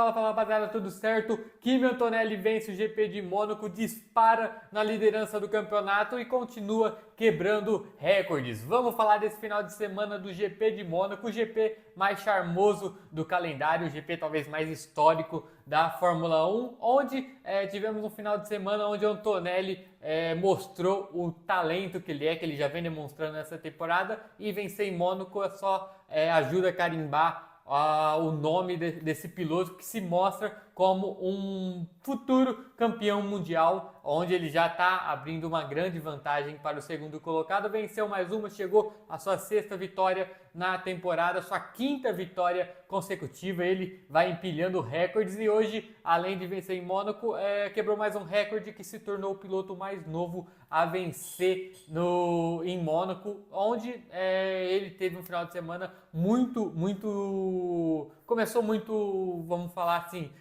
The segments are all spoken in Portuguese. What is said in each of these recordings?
Fala rapaziada, tudo certo? Kimi Antonelli vence o GP de Mônaco, dispara na liderança do campeonato e continua quebrando recordes. Vamos falar desse final de semana do GP de Mônaco, o GP mais charmoso do calendário, o GP talvez mais histórico da Fórmula 1, onde tivemos um final de semana onde o Antonelli mostrou o talento que ele já vem demonstrando nessa temporada, e vencer em Mônaco só ajuda a carimbar o nome desse piloto que se mostra como um futuro campeão mundial, onde ele já está abrindo uma grande vantagem para o segundo colocado. Venceu mais uma, chegou à sua sexta vitória na temporada, sua quinta vitória consecutiva. Ele vai empilhando recordes e hoje, além de vencer em Mônaco, quebrou mais um recorde que se tornou o piloto mais novo a vencer em Mônaco, onde ele teve um final de semana começou muito, vamos falar assim,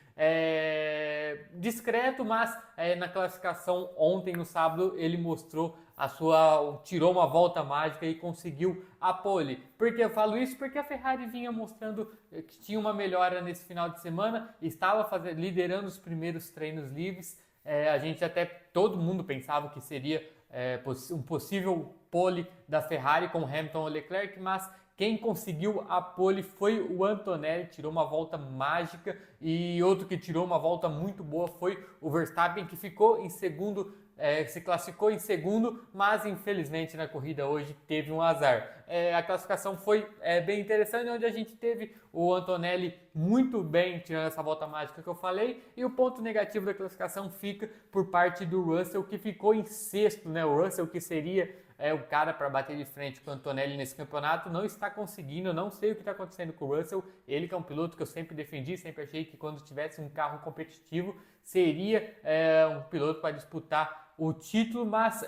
discreto, mas na classificação ontem, no sábado, ele mostrou tirou uma volta mágica e conseguiu a pole. Por que eu falo isso? Porque a Ferrari vinha mostrando que tinha uma melhora nesse final de semana, estava liderando os primeiros treinos livres. Todo mundo pensava que seria um possível pole da Ferrari com Hamilton e Leclerc, mas quem conseguiu a pole foi o Antonelli, tirou uma volta mágica, e outro que tirou uma volta muito boa foi o Verstappen, que ficou em segundo, se classificou em segundo, mas infelizmente na corrida hoje teve um azar. A classificação foi bem interessante, onde a gente teve o Antonelli muito bem tirando essa volta mágica que eu falei, e o ponto negativo da classificação fica por parte do Russell, que ficou em sexto, né? O Russell, que seria o cara para bater de frente com o Antonelli nesse campeonato, não está conseguindo. Eu não sei o que está acontecendo com o Russell. Ele que é um piloto que eu sempre defendi, sempre achei que quando tivesse um carro competitivo seria um piloto para disputar o título, mas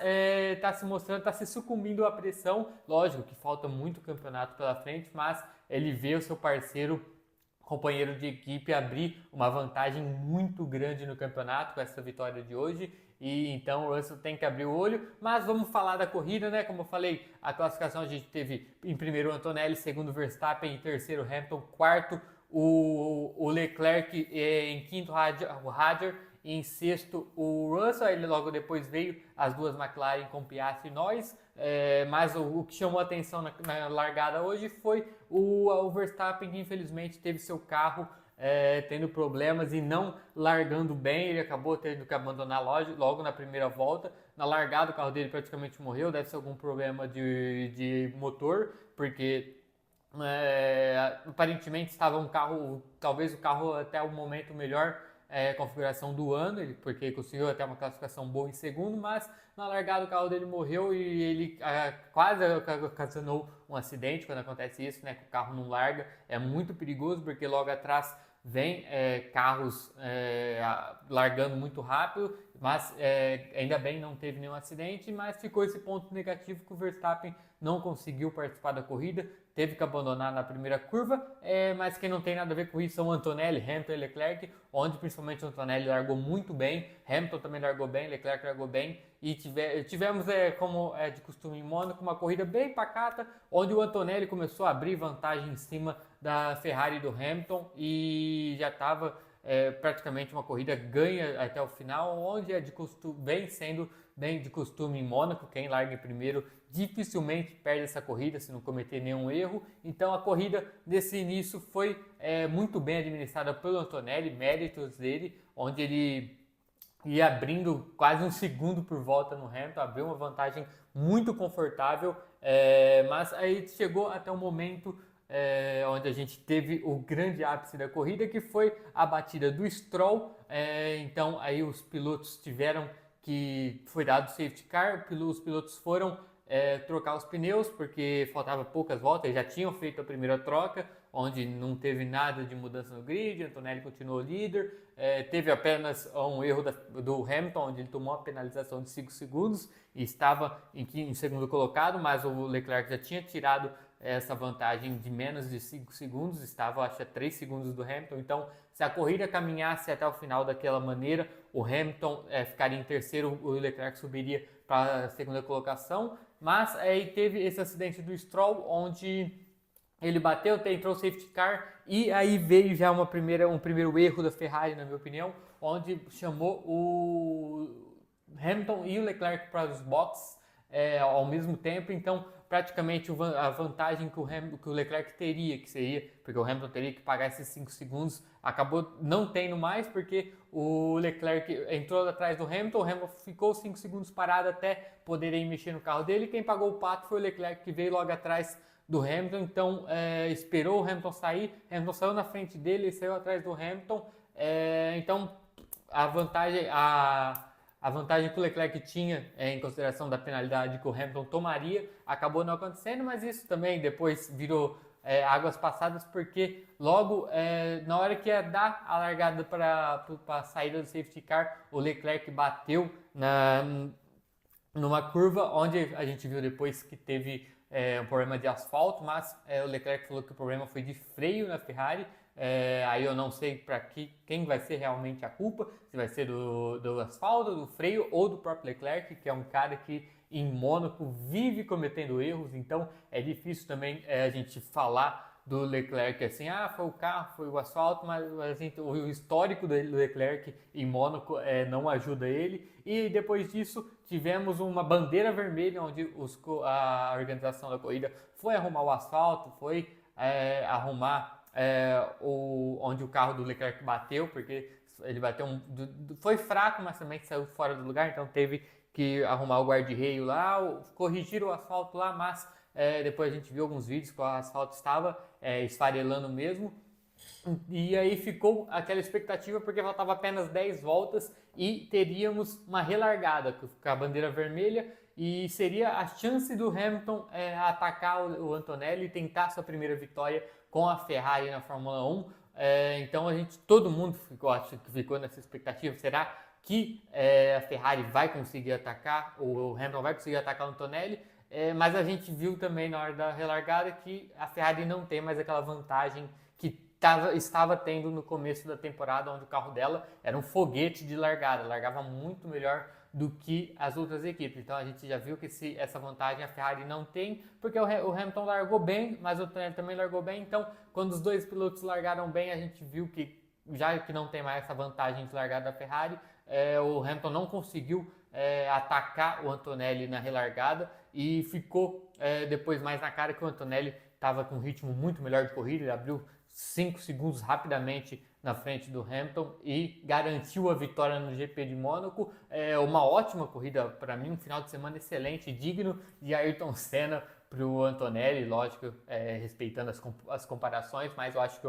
está se mostrando, está se sucumbindo à pressão. Lógico que falta muito campeonato pela frente, mas ele vê o seu companheiro de equipe abrir uma vantagem muito grande no campeonato com essa vitória de hoje, e então o Russell tem que abrir o olho. Mas vamos falar da corrida, né? Como eu falei, a classificação a gente teve em primeiro o Antonelli, segundo Verstappen, em terceiro Hamilton, quarto o Leclerc, em quinto o Hadjar, e em sexto o Russell. Ele logo depois veio as duas McLaren com Piastri e Norris. Mas o que chamou a atenção na largada hoje foi o Verstappen, que infelizmente teve seu carro tendo problemas e não largando bem. Ele acabou tendo que abandonar logo na primeira volta. Na largada o carro dele praticamente morreu, deve ser algum problema de motor, porque aparentemente estava talvez o carro até o momento melhor configuração do ano, porque ele conseguiu até uma classificação boa em segundo, mas na largada o carro dele morreu e ele quase ocasionou um acidente. Quando acontece isso, né, que o carro não larga, é muito perigoso, porque logo atrás vem carros largando muito rápido, mas ainda bem não teve nenhum acidente, mas ficou esse ponto negativo que o Verstappen não conseguiu participar da corrida, teve que abandonar na primeira curva. Mas quem não tem nada a ver com isso são Antonelli, Hamilton e Leclerc, onde principalmente o Antonelli largou muito bem, Hamilton também largou bem, Leclerc largou bem, e tivemos, como é de costume em Mônaco, uma corrida bem pacata, onde o Antonelli começou a abrir vantagem em cima da Ferrari do Hamilton, e já estava praticamente uma corrida ganha até o final, onde vem sendo bem de costume em Mônaco. Quem larga em primeiro dificilmente perde essa corrida se não cometer nenhum erro. Então a corrida desse início foi muito bem administrada pelo Antonelli, méritos dele, onde ele ia abrindo quase um segundo por volta no Hamilton, abriu uma vantagem muito confortável, mas aí chegou até o momento onde a gente teve o grande ápice da corrida, que foi a batida do Stroll. Então aí os pilotos foi dado safety car, os pilotos foram trocar os pneus, porque faltava poucas voltas, eles já tinham feito a primeira troca, onde não teve nada de mudança no grid. Antonelli continuou líder, teve apenas um erro do Hamilton, onde ele tomou uma penalização de 5 segundos e estava em segundo colocado, mas o Leclerc já tinha tirado essa vantagem de menos de 5 segundos, estava acho a 3 segundos do Hamilton. Então, se a corrida caminhasse até o final daquela maneira, o Hamilton ficaria em terceiro, o Leclerc subiria para a segunda colocação. Mas aí teve esse acidente do Stroll, onde Ele bateu, entrou o safety car e aí veio já um primeiro erro da Ferrari, na minha opinião, onde chamou o Hamilton e o Leclerc para os boxes ao mesmo tempo. Então, praticamente a vantagem que o Leclerc teria, que seria, porque o Hamilton teria que pagar esses 5 segundos, acabou não tendo mais, porque o Leclerc entrou atrás do Hamilton, o Hamilton ficou 5 segundos parado até poderem mexer no carro dele. Quem pagou o pato foi o Leclerc, que veio logo atrás do Hamilton, então esperou o Hamilton sair, Hamilton saiu na frente dele e saiu atrás do Hamilton, então a vantagem que o Leclerc tinha em consideração da penalidade que o Hamilton tomaria acabou não acontecendo, mas isso também depois virou águas passadas, porque logo na hora que ia dar a largada para a saída do safety car, o Leclerc bateu numa curva onde a gente viu depois que teve um problema de asfalto, mas o Leclerc falou que o problema foi de freio na Ferrari. Aí eu não sei para quem vai ser realmente a culpa, se vai ser do asfalto, do freio ou do próprio Leclerc, que é um cara que em Mônaco vive cometendo erros, então é difícil também a gente falar do Leclerc assim, foi o carro, foi o asfalto, mas o histórico do Leclerc em Mônaco não ajuda ele. E depois disso tivemos uma bandeira vermelha onde a organização da corrida foi arrumar o asfalto, foi arrumar onde o carro do Leclerc bateu, porque ele bateu foi fraco, mas também saiu fora do lugar, então teve que arrumar o guarda-reio lá, corrigir o asfalto lá, mas depois a gente viu alguns vídeos que o asfalto estava esfarelando mesmo. E aí ficou aquela expectativa, porque faltava apenas 10 voltas e teríamos uma relargada com a bandeira vermelha, e seria a chance do Hamilton atacar o Antonelli e tentar sua primeira vitória com a Ferrari na Fórmula 1. Então todo mundo ficou nessa expectativa. Será que a Ferrari vai conseguir atacar, o Hamilton vai conseguir atacar o Antonelli? Mas a gente viu também na hora da relargada que a Ferrari não tem mais aquela vantagem que estava tendo no começo da temporada, onde o carro dela era um foguete de largada, largava muito melhor do que as outras equipes. Então a gente já viu que essa vantagem a Ferrari não tem, porque o Hamilton largou bem, mas o Antonelli também largou bem. Então, quando os dois pilotos largaram bem, a gente viu que, já que não tem mais essa vantagem de largada da Ferrari, o Hamilton não conseguiu atacar o Antonelli na relargada e ficou depois mais na cara que o Antonelli estava com um ritmo muito melhor de corrida. Ele abriu 5 segundos rapidamente na frente do Hamilton e garantiu a vitória no GP de Mônaco. Uma ótima corrida para mim, um final de semana excelente, digno de Ayrton Senna para o Antonelli, lógico, respeitando as comparações, mas eu acho que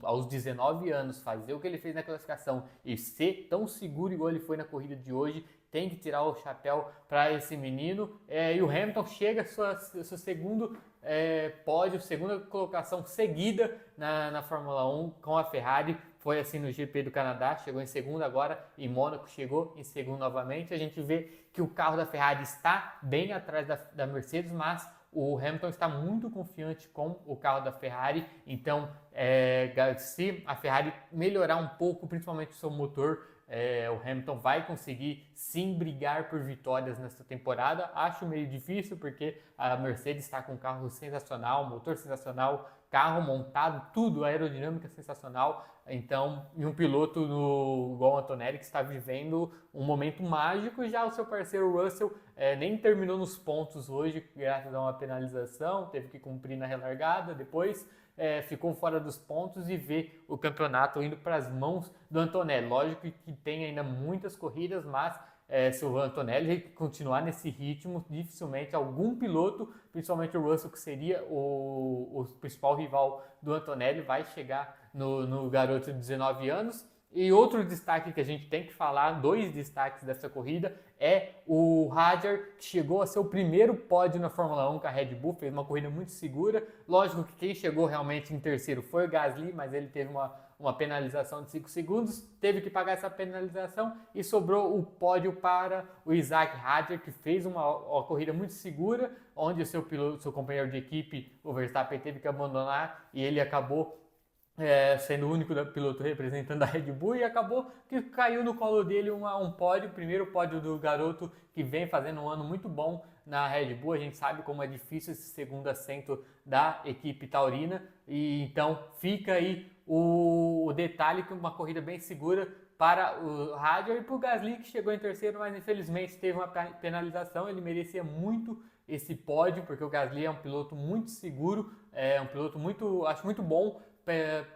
aos 19 anos fazer o que ele fez na classificação e ser tão seguro igual ele foi na corrida de hoje, tem que tirar o chapéu para esse menino. E o Hamilton chega seu segundo pódio, segunda colocação seguida na Fórmula 1 com a Ferrari. Foi assim no GP do Canadá, chegou em segundo agora, em Mônaco chegou em segundo novamente. A gente vê que o carro da Ferrari está bem atrás da Mercedes, mas o Hamilton está muito confiante com o carro da Ferrari. Então, se a Ferrari melhorar um pouco, principalmente o seu motor, o Hamilton vai conseguir sim brigar por vitórias nessa temporada. Acho meio difícil, porque a Mercedes está com um carro sensacional, motor sensacional, carro montado, tudo, aerodinâmica sensacional. Então, e um piloto igual o Antonelli, que está vivendo um momento mágico. Já o seu parceiro Russell nem terminou nos pontos hoje, graças a uma penalização, teve que cumprir na relargada depois. Ficou fora dos pontos e vê o campeonato indo para as mãos do Antonelli. Lógico que tem ainda muitas corridas, mas se o Antonelli continuar nesse ritmo, dificilmente algum piloto, principalmente o Russell, que seria o principal rival do Antonelli, vai chegar no garoto de 19 anos. E outro destaque que a gente tem que falar, 2 destaques dessa corrida, é o Hadjar, que chegou a ser o primeiro pódio na Fórmula 1 com a Red Bull, fez uma corrida muito segura. Lógico que quem chegou realmente em terceiro foi o Gasly, mas ele teve uma penalização de 5 segundos, teve que pagar essa penalização e sobrou o pódio para o Isaac Hadjar, que fez uma corrida muito segura, onde o seu companheiro de equipe, o Verstappen, teve que abandonar e ele acabou sendo o único piloto representando a Red Bull, e acabou que caiu no colo dele um pódio, o primeiro pódio do garoto, que vem fazendo um ano muito bom na Red Bull. A gente sabe como é difícil esse segundo assento da equipe taurina, e então fica aí o detalhe que uma corrida bem segura para o Hadjar e para o Gasly, que chegou em terceiro, mas infelizmente teve uma penalização. Ele merecia muito esse pódio, porque o Gasly é um piloto muito seguro, é um piloto acho muito bom.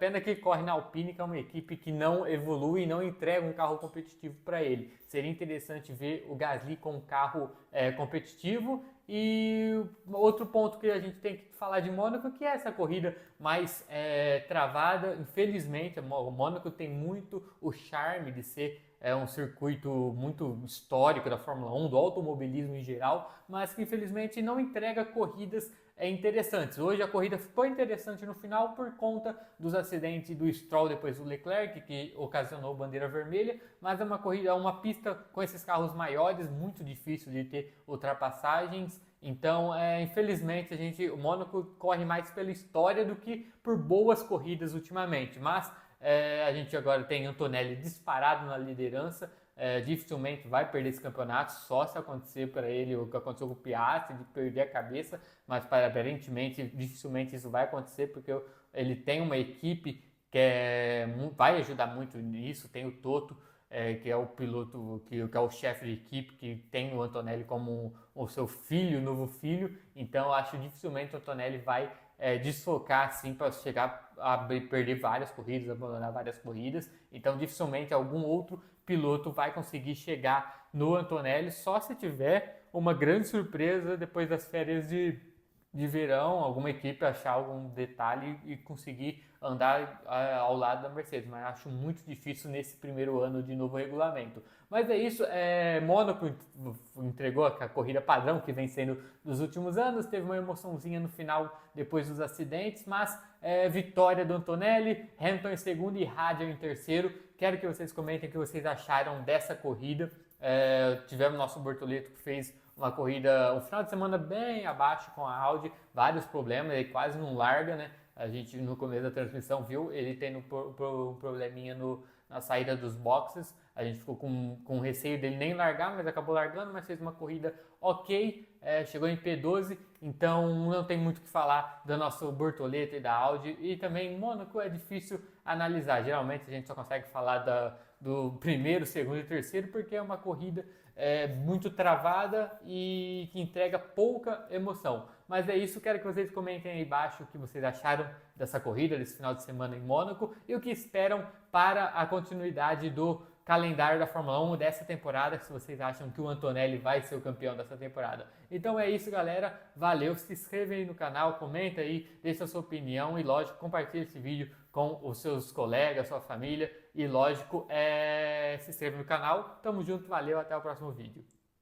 Pena que ele corre na Alpine, que é uma equipe que não evolui e não entrega um carro competitivo para ele. Seria interessante ver o Gasly com um carro competitivo. E outro ponto que a gente tem que falar de Mônaco, que é essa corrida mais travada. Infelizmente, o Mônaco tem muito o charme de ser um circuito muito histórico da Fórmula 1, do automobilismo em geral, mas que infelizmente não entrega corridas interessantes. Hoje a corrida ficou interessante no final por conta dos acidentes do Stroll depois do Leclerc, que ocasionou bandeira vermelha, mas é uma corrida, uma pista com esses carros maiores, muito difícil de ter ultrapassagens. Então, infelizmente, o Mônaco corre mais pela história do que por boas corridas ultimamente, mas a gente agora tem Antonelli disparado na liderança. Dificilmente vai perder esse campeonato, só se acontecer para ele o que aconteceu com o Piastri, de perder a cabeça, mas aparentemente dificilmente isso vai acontecer, porque ele tem uma equipe que vai ajudar muito nisso. Tem o Toto, que é o piloto, que é o chefe de equipe, que tem o Antonelli como o seu filho, o novo filho. Então eu acho que dificilmente o Antonelli vai desfocar assim para chegar a perder várias corridas, abandonar várias corridas. Então dificilmente algum outro piloto vai conseguir chegar no Antonelli, só se tiver uma grande surpresa depois das férias de verão, alguma equipe achar algum detalhe e conseguir andar ao lado da Mercedes, mas acho muito difícil nesse primeiro ano de novo regulamento. Mas é isso, Mônaco entregou a corrida padrão que vem sendo dos últimos anos, teve uma emoçãozinha no final depois dos acidentes, mas vitória do Antonelli, Hamilton em segundo e Hadjar em terceiro. Quero que vocês comentem o que vocês acharam dessa corrida. Tivemos nosso Bortoleto que fez uma corrida, um final de semana bem abaixo com a Audi, vários problemas, ele quase não larga, né? A gente no começo da transmissão viu ele tendo um probleminha na saída dos boxes. A gente ficou com receio dele nem largar, mas acabou largando, mas fez uma corrida ok, chegou em P12, então não tem muito o que falar do nosso Bortoleto e da Audi. E também Mônaco é difícil analisar, geralmente a gente só consegue falar do primeiro, segundo e terceiro, porque é uma corrida muito travada e que entrega pouca emoção. Mas é isso, quero que vocês comentem aí embaixo o que vocês acharam dessa corrida, desse final de semana em Mônaco, e o que esperam para a continuidade do calendário da Fórmula 1 dessa temporada, se vocês acham que o Antonelli vai ser o campeão dessa temporada. Então é isso, galera, valeu, se inscreve aí no canal, comenta aí, deixa a sua opinião e lógico, compartilha esse vídeo com os seus colegas, sua família e lógico, se inscreve no canal. Tamo junto, valeu, até o próximo vídeo.